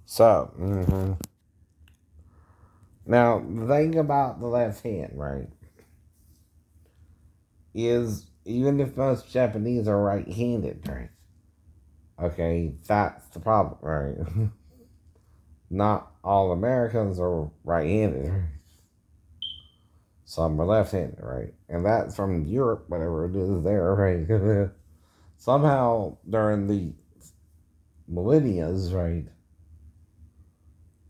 So, now the thing about the left hand, right, is even if most Japanese are right-handed, right? Okay, that's the problem, right? Not all Americans are right-handed. Right? Some are left-handed, right? And that's from Europe, whatever it is there, right? Somehow during the millennias, right,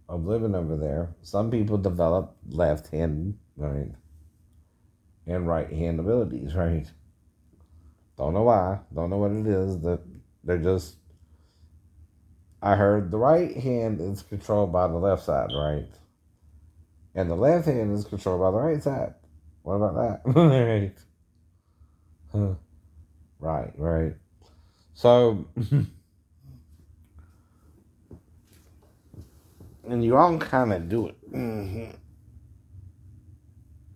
of living over there, some people develop left-handed, right, and right-hand abilities, right? Don't know why. Don't know what it is. That they're just. I heard the right hand is controlled by the left side, right, and the left hand is controlled by the right side. What about that? right, right. So, and you all kind of do it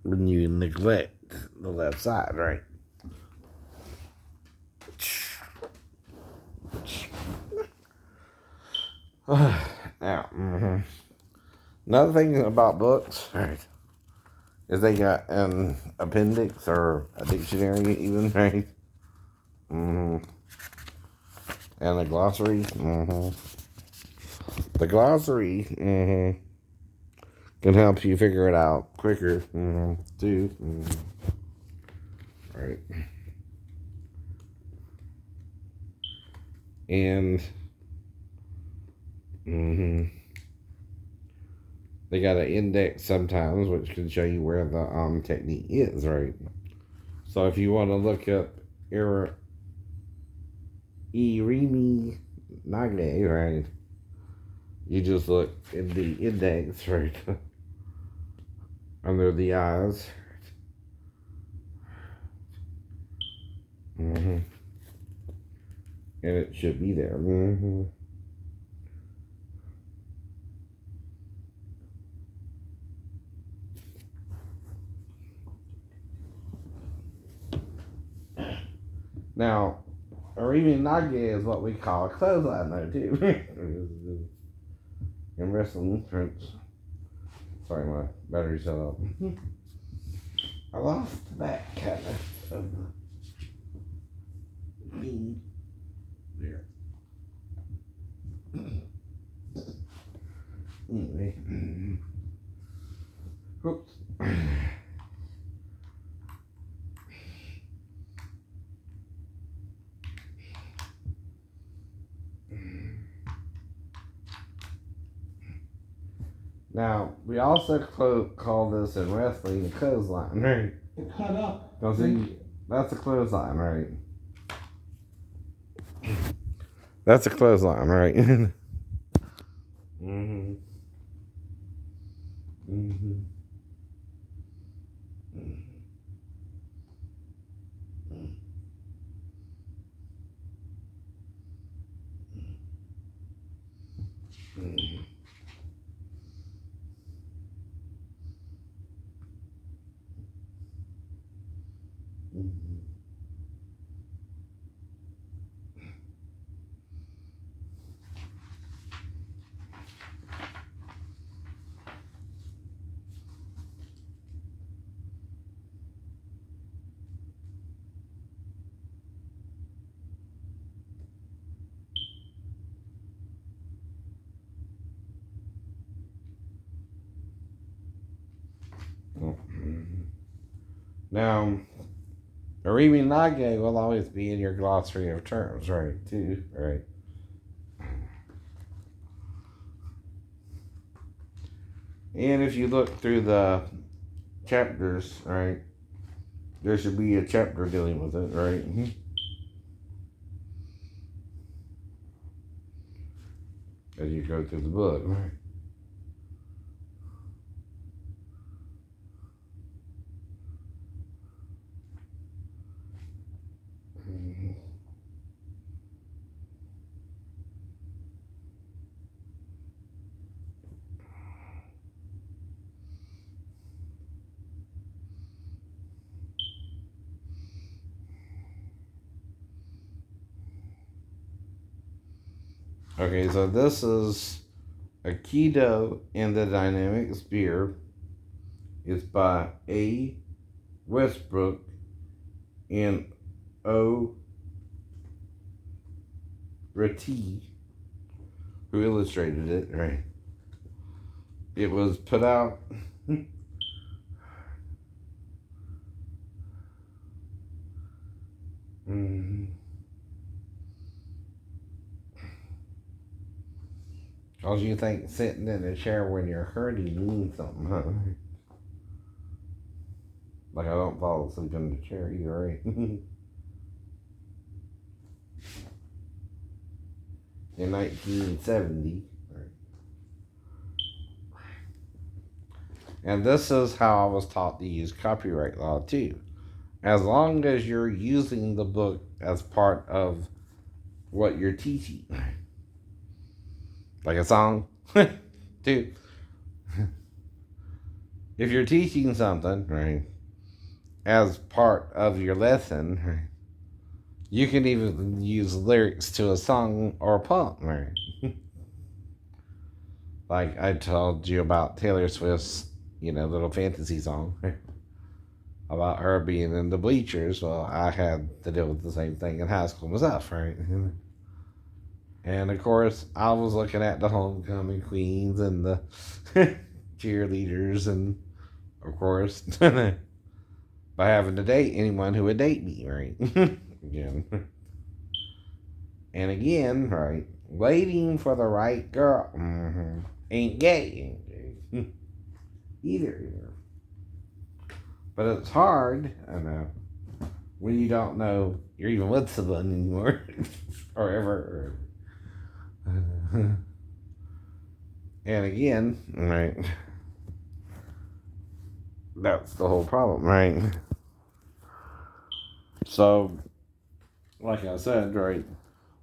when you neglect the left side, right? Now, another thing about books, right, is they got an appendix or a dictionary, even, right? And a glossary. The glossary can help you figure it out quicker, too. Right. And they got an index sometimes, which can show you where the technique is, right? So if you want to look up Irimi Nage, right, you just look in the index, right, under the eyes. And it should be there. Now, Irimi Nage is what we call a clothesline, though, too. In wrestling, sorry, my battery's shut off. I lost the back, kind of the bead there. Anyway, oops. Now, we also call this in wrestling a clothesline, right? It cut up. Don't see, that's a clothesline, right? That's a clothesline, right? mm-hmm. Mm-hmm. Mm-hmm. Now, Irimi Nage will always be in your glossary of terms, right? Too, right? And if you look through the chapters, right, there should be a chapter dealing with it, right? As you go through the book, right? Okay, so this is Aikido and the Dynamic Spear is by A. Westbrook and O. Reti, who illustrated it, right? It was put out Cause you think sitting in a chair when you're hurting means something, huh? Like I don't fall asleep in the chair either, right? In 1970. Right. And this is how I was taught to use copyright law too. As long as you're using the book as part of what you're teaching. Like a song. Dude. If you're teaching something, right, as part of your lesson, right, you can even use lyrics to a song or a poem, right? Like I told you about Taylor Swift's, little fantasy song, right? About her being in the bleachers. Well, I had to deal with the same thing in high school myself, right? And of course, I was looking at the homecoming queens and the cheerleaders, and of course, by having to date anyone who would date me, right? Again. And again, right, waiting for the right girl ain't gay, either. But it's hard, I know, when you don't know you're even with someone anymore, or ever. And again, right, that's the whole problem, right? So, like I said, right,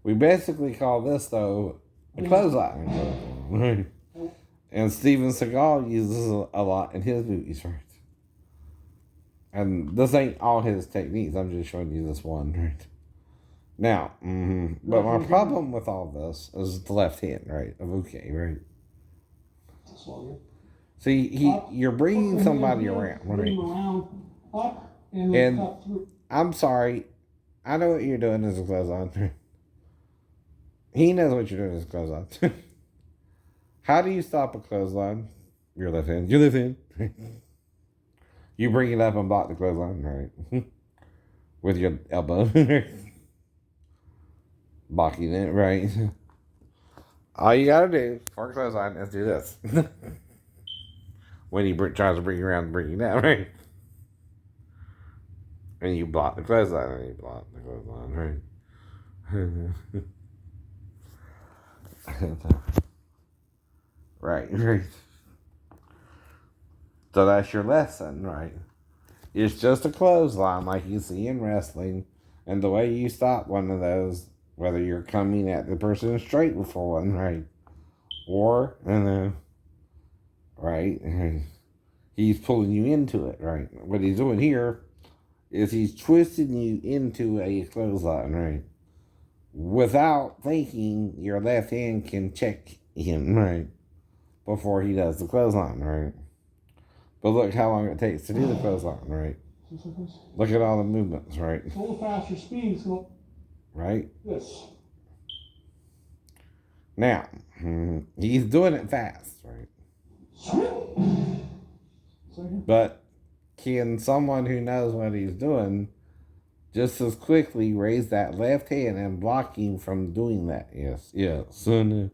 we basically call this, though, a clothesline. Right? And Steven Seagal uses a lot in his movies, right? And this ain't all his techniques. I'm just showing you this one, right? Now, but my problem with all this is the left hand, right, of okay, right? See, you're bringing somebody around, right? And I'm sorry, I know what you're doing as a clothesline. He knows what you're doing as a clothesline. How do you stop a clothesline? Your left hand. Your left hand. You bring it up and block the clothesline, right? With your elbow. Blocking it, right? All you gotta do for a clothesline is do this. When he tries to bring you around and bring you down, right? And you block the clothesline, and you block the clothesline, right? Right. So that's your lesson, right? It's just a clothesline like you see in wrestling, and the way you stop one of those, whether you're coming at the person straight before one, right? Or, right? He's pulling you into it, right? What he's doing here is he's twisting you into a clothesline, right? Without thinking your left hand can check him, right? Before he does the clothesline, right? But look how long it takes to do the clothesline, right? Look at all the movements, right? It's a little faster speed, so. Right? Yes. Now, he's doing it fast, right? But can someone who knows what he's doing just as quickly raise that left hand and block him from doing that? Yes. Son.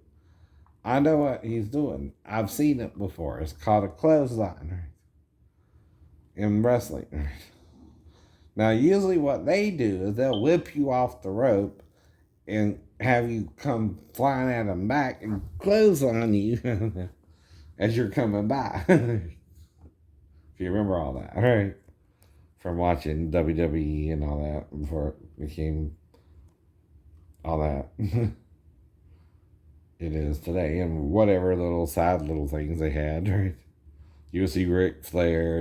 I know what he's doing. I've seen it before. It's called a clothesline, right? In wrestling. Right? Now, usually what they do is they'll whip you off the rope and have you come flying at them back and clothesline you as you're coming by. If you remember all that, right? From watching WWE and all that before it became all that it is today, and whatever little sad little things they had, right? You see Ric Flair,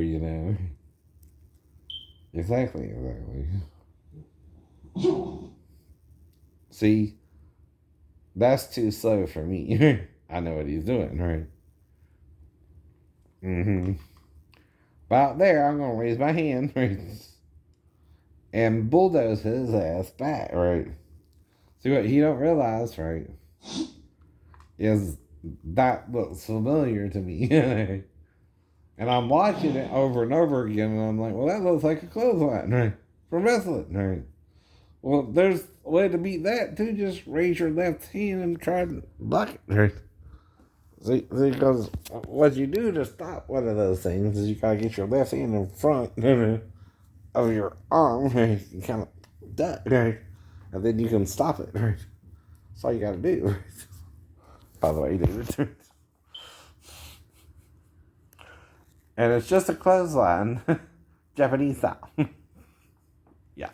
Exactly. See, that's too slow for me. I know what he's doing, right? About there, I'm gonna raise my hand, right? And bulldoze his ass back, right? See what he don't realize, right? Is that looks familiar to me. And I'm watching it over and over again, and I'm like, well, that looks like a clothesline, right? From wrestling, right? Well, there's a way to beat that too. Just raise your left hand and try to block it, right? See, because what you do to stop one of those things is you gotta get your left hand in front of your arm, right? You kind of duck, right? And then you can stop it, right? That's all you gotta do, right? By the way, David. And it's just a clothesline, Japanese style. Yeah.